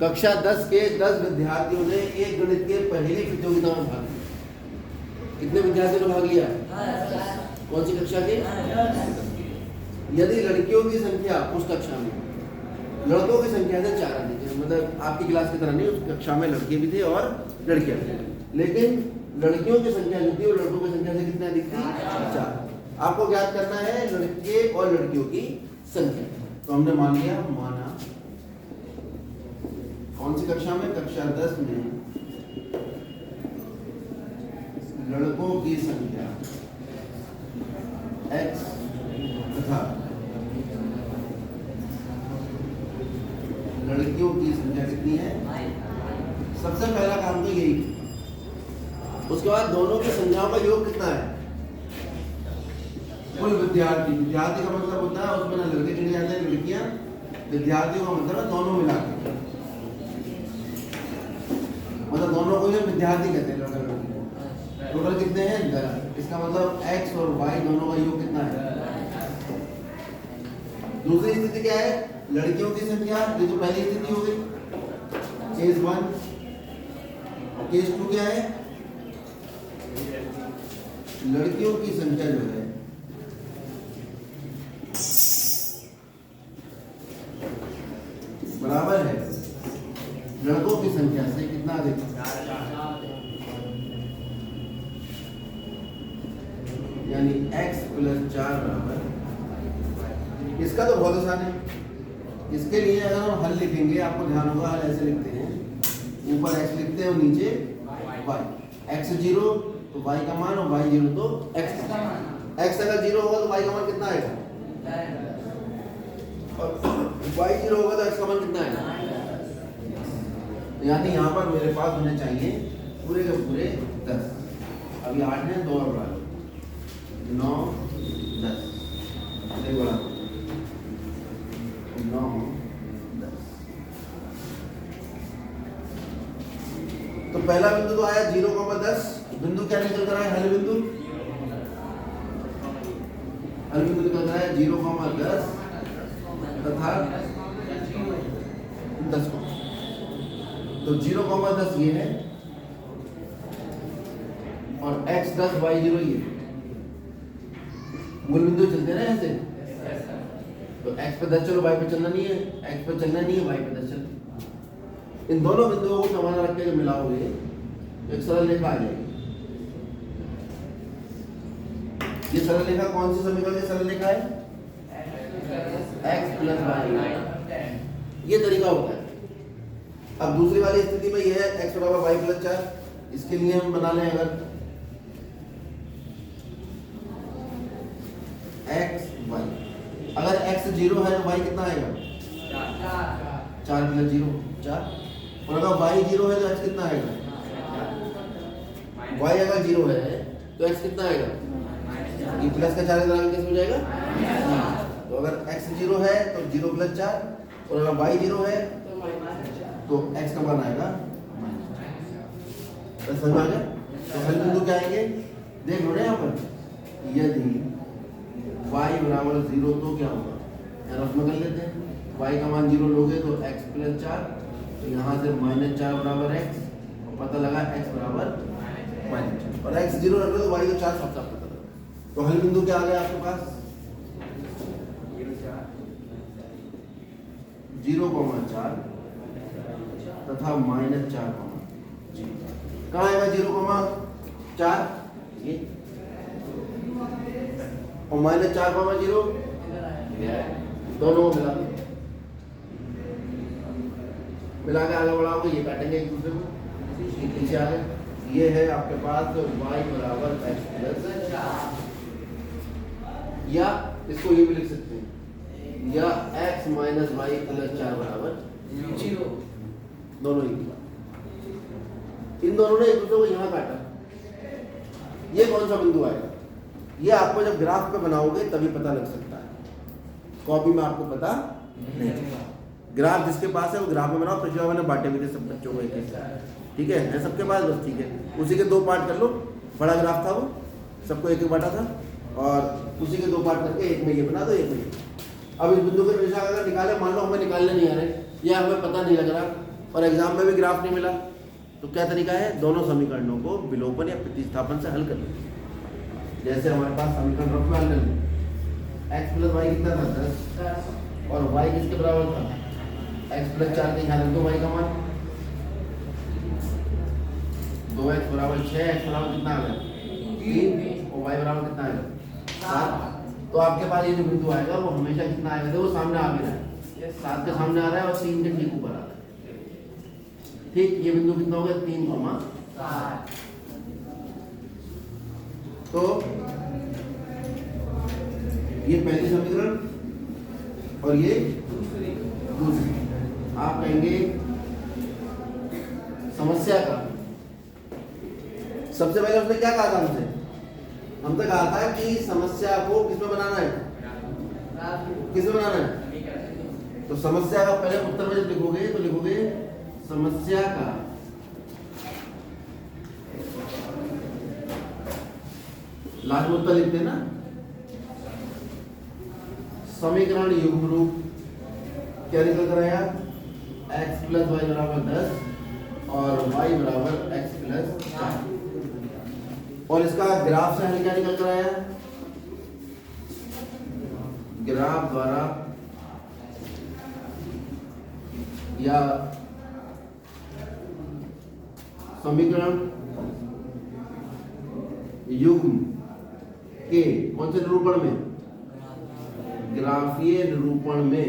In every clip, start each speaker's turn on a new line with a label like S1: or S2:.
S1: कक्षा 10 के 10 विद्यार्थियों ने एक गणित के पहली प्रतियोगिता में भाग लिया। कितने विद्यार्थियों ने भाग लिया? कौन सी कक्षा के? यदि लड़कियों की संख्या उस कक्षा में लड़कों की संख्या से 4 अधिक है, मतलब आपकी क्लास की तरह नहीं, उस कक्षा में लड़के भी थे और लड़कियां भी, लेकिन लड़कियों की संख्या जो थी वो लड़कों की संख्या से कितने अधिक थी? 4। आपको ज्ञात करना है लड़के और लड़कियों की संख्या। तो हमने मान लिया, माना कौन सी कक्षा में? कक्षा 10 में लड़कों की संख्या x तथा लड़कियों की संख्या कितनी है? सबसे पहला काम तो यही। उसके बाद दोनों की संख्याओं का योग कितना है? कुल विद्यार्थी। विद्यार्थी का मतलब होता है उसमें ना लड़के गिने जाते हैं लड़कियां, विद्यार्थियों का मतलब है दोनों मिला के, मतलब दोनों को जो विद्यार्थी कहते हैं लड़का लड़की। टोटल कितने हैं? 10। इसका मतलब x और y दोनों का योग कितना है? दूसरी स्थिति क्या है? लड़कियों की संख्या, ये तो पहली स्थिति हो गई, केस 1। और केस 2 क्या है? लड़कियों की संख्या जो है बराबर है लड़कों की संख्या से कितना अधिक? यानी x + 4 बराबर। इसका तो बहुत आसान है। इसके लिए अगर हम हल लिखेंगे, आपको ध्यान होगा हल ऐसे लिखते हैं, ऊपर x लिखते हैं और नीचे y। x 0 तो y का मान, और y 0 तो x का मान। x अगर 0 होगा तो y का मान कितना आएगा? और y 0 होगा तो x का मान कितना आएगा? यानी यहाँ पर मेरे पास होने चाहिए पूरे के पूरे 10। अभी 8 है, 2 और बढ़ा 9 10 बड़ा 9 10। तो पहला बिंदु तो आया 0,10। बिंदु क्या निकल कर आया? हल बिंदु। हल बिंदु निकल कर आया 0,10 तथा 10। तो 0,10 ये है और x 10 y 0 ये। मूल बिंदु चलते हैं ना ऐसे, तो x पे 10 चलो, y पे चलना नहीं है, x पे चलना नहीं है, y पे 10 चलो। इन दोनों बिंदुओं को समान रख के जब मिलाओगे तो एक सरल रेखा आ जाएगी। ये सरल रेखा कौन सी समीकरण की सरल रेखा है? x + y। ये तरीका होता है। अब दूसरी वाली स्थिति में यह है x = y + 4। इसके लिए हम बना लें, अगर x y, अगर x 0 है तो y कितना आएगा? 4 + 0 4। और अगर y 0 है तो x कितना आएगा? y अगर 0 है तो x कितना आएगा? ये प्लस का 4 इधर कैसे हो जाएगा? तो अगर x 0 है तो 0 + 4, और अगर y 0 है तो x का मान आएगा। समझ में आ गया? तो हल बिंदु क्या आएंगे? देख लो ना यहाँ पर, यदि y = 0 तो क्या होगा? रफ में कर लेते हैं। y का मान 0 लोगे तो x + 4, तो यहाँ से -4 बराबर x, और पता लगा x बराबर -4, और x 0 रख लो तो y को 4 सब पता लगा। तो हल बिंदु क्या आ गया आपके पास? 0,4 तथा -4, कहाँ आएगा 0,4? ये, और -4,0 दोनों मिला के आगे बढ़ाओगे, ये काटेंगे एक दूसरे को, पीछे आ गए। ये है आपके पास y = x + 4, या इसको ये भी लिख सकते हैं, या x - y + 4 बराबर 0। दोनों एक बात। इन दोनों ने एक दूसरे को यहाँ काटा। ये कौन सा बिंदु आएगा? ये आपको जब ग्राफ पे बनाओगे तभी पता लग सकता है, कॉपी में आपको पता नहीं चलेगा। ग्राफ जिसके पास है वो ग्राफ में बनाओ। पिछले मैंने बांटे भी थे सब बच्चों को एक, ठीक है सबके पास, बस ठीक है। उसी के 2 पार्ट कर लो, बड़ा ग्राफ था वो, सबको एक बांटा था, और उसी के 2 पार्ट करके एक में ये बना दो, एक में ये। अब इस बिंदु के दिशा अगर निकाले, मान लो हमें निकालने नहीं आ रहे या हमें पता नहीं लग रहा, और एग्जाम में भी ग्राफ नहीं मिला, तो क्या तरीका है, दोनों समीकरणों को विलोपन या प्रतिस्थापन से हल कर लो। जैसे हमारे पास समीकरण रफ में हल कर लो, x प्लस वाई कितना था 10 और y किसके बराबर था, x प्लस 4 के ध्यान रखो y का मान 2x बराबर 6, x बराबर कितना आ गया 3 और y बराबर कितना आएगा 7। तो आपके पास ये जो बिंदु आएगा वो हमेशा कितना आएगा, देखो सामने आ भी रहा है, 7 के सामने आ रहा है और 3 के ठीक ऊपर आ रहा है। ठीक, ये बिंदु कितना हो गया 3,7। तो ये पहली समीकरण और ये दूसरी। आप कहेंगे समस्या का, सबसे पहले उसने क्या कहा था हमसे कहा था कि समस्या को किसमें बनाना है, किसमें बनाना है। तो समस्या का पहले उत्तर में जब लिखोगे तो लिखोगे समस्या का लास्ट में उत्तर लिखते हैं ना, समीकरण युग्म रूप क्या निकल कर आया, x प्लस वाई बराबर 10 और y बराबर x प्लस 4। और इसका ग्राफ से हल क्या निकल कर आया, ग्राफ द्वारा या समीकरण युग्म के कौन से निरूपण में, ग्राफीय निरूपण में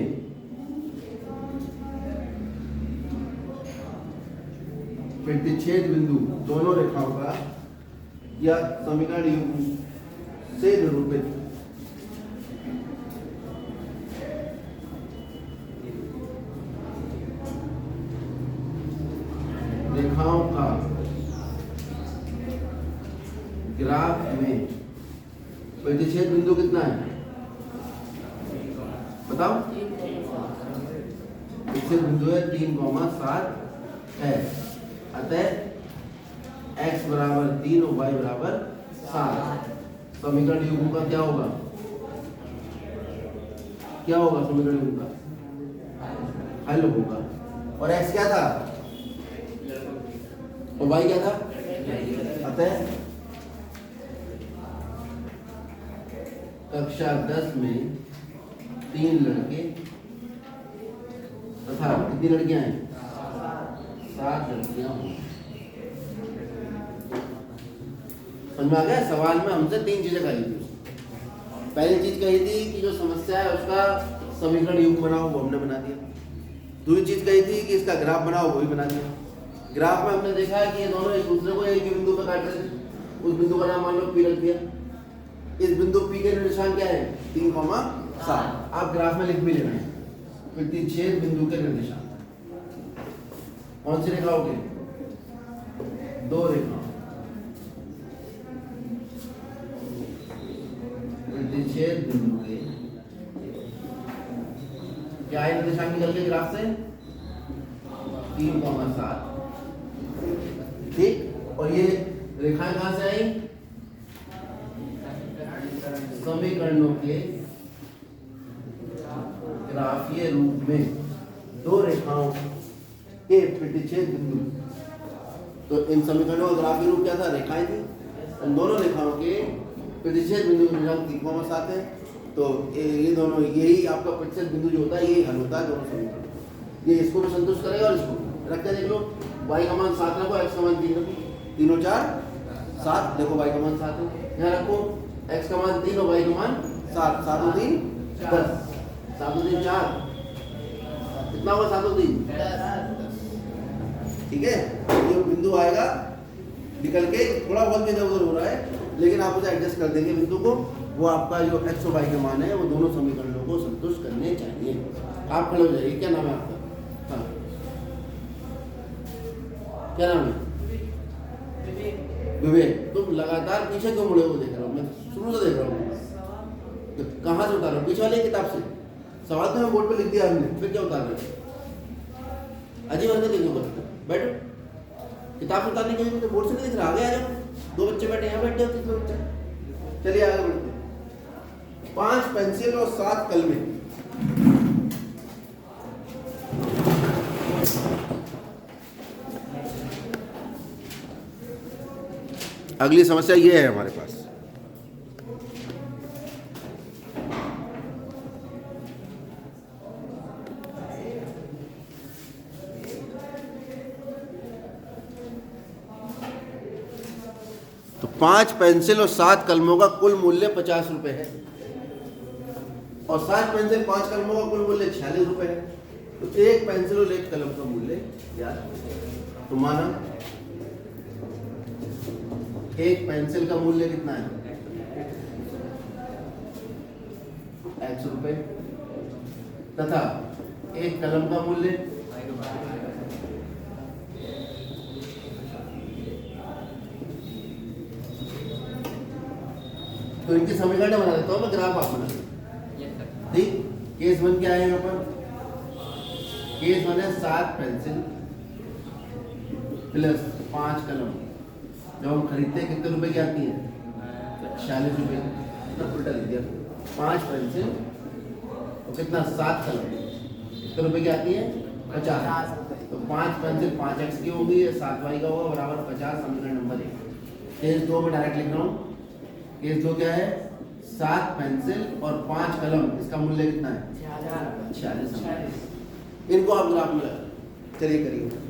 S1: प्रतिच्छेद बिंदु दोनों रेखाओं का या समीकरण युग्म से निरूपित रेखाओं का ग्राफ में प्रतिच्छेद बिंदु कितना है बताओ, प्रतिच्छेद बिंदु है 3,7 है। अतः x बराबर 3 और y बराबर 7। समीकरण युग्म का क्या होगा, क्या होगा समीकरण युग्म का हल होगा। और x क्या था और y क्या था, अतः कक्षा 10 में 3 लड़के तथा कितनी लड़कियां हैं, 7 लड़कियां होंगी। समझ में आ गया। सवाल में हमसे 3 चीजें कही थी। पहली चीज कही थी कि जो समस्या है उसका समीकरण युग्म बनाओ, वो हमने बना दिया। दूसरी चीज कही थी कि इसका ग्राफ बनाओ, वो भी बना दिया। ग्राफ में हमने देखा है कि ये दोनों एक दूसरे को एक ही बिंदु पर काट रहे थे। उस बिंदु का नाम मान लो P रख दिया। इस बिंदु P के निर्देशांक क्या है 3,7। आप ग्राफ में लिख भी लेना है प्रतिच्छेद बिंदु के निर्देशांक। कौन सी रेखाओं के, 2 रेखाओं प्रतिच्छेद बिंदु के क्या है निर्देशांक निकल के ग्राफ से 3,7। ठीक, और ये रेखाएं कहां से आई, समीकरणों के ग्राफीय रूप में 2 रेखाओं के प्रतिच्छेद बिंदु। तो इन समीकरणों का ग्राफीय रूप क्या था, रेखाएं थी। उन दोनों रेखाओं के प्रतिच्छेद बिंदु का निर्देशांक 3,7 है। तो ये दोनों, यही आपका प्रतिच्छेद बिंदु जो होता है यही हल होता है दोनों समीकरण। ये इसको भी संतुष्ट करेगा और इसको रख के देख लो। y का मान 7 रखो, x का मान 3 रखो, 3 और 4 7। देखो y का मान 7 है, यहाँ रखो x का मान 3 और y का मान 7। 7 और 3 10, 7 और 3 4, कितना होगा 7 और 3 10। ठीक है, ये बिंदु आएगा निकल के, थोड़ा बहुत भी इधर उधर हो रहा है लेकिन आप उसे एडजस्ट कर देंगे बिंदु को। वो आपका जो x और y के मान है वो दोनों समीकरणों को संतुष्ट करने चाहिए। आप खड़े हो जाइए। क्या नाम है आपका, हाँ क्या नाम है, विवेक। तुम लगातार पीछे क्यों मुड़े हो, देख रहा हूँ मैं, शुरू से देख रहा हूँ। तो कहाँ से उतार रहा हूँ, पीछे वाली किताब से। सवाल तो मैं बोर्ड पे लिख दिया हमने, फिर क्या उतार रहे हो, अजीब हरकत क्यों करते हो। बैठो, किताब से उतारने के लिए तो बोर्ड से नहीं दिख रहा। आगे आ जाओ, 2 बच्चे बैठे, यहाँ बैठ जाओ, 3 बच्चे। चलिए आगे बढ़ते। 5 पेंसिल और 7 कलमें। अगली समस्या ये है हमारे पास। तो 5 पेंसिल और 7 कलमों का कुल मूल्य 50 रुपए है, और 7 पेंसिल 5 कलमों का कुल मूल्य 46 रुपए है। तो एक पेंसिल और एक कलम का मूल्य याद, तो माना एक पेंसिल का मूल्य कितना है, X रुपए, तथा एक कलम का मूल्य तो इनकी समीकरण बना देता हूं मैं, ग्राफ आप बना दें। ठीक, केस 1 क्या है यहाँ पर, केस 1 है 7 पेंसिल प्लस 5 कलम, जब हम खरीदते हैं कितने रुपए की आती है, 46 रुपए, कितना उल्टा लिख दिया, 5 पेंसिल और कितना 7 कलम कितने रुपए की आती है, 50। तो 5 पेंसिल 5x की होगी, 7y का होगा बराबर 50, समीकरण नंबर 1। केस 2 में डायरेक्ट लिख रहा हूँ, केस 2 क्या है, 7 पेंसिल और 5 कलम, इसका मूल्य कितना है, 46। इनको आप ग्राफ में लगा, चलिए करिए।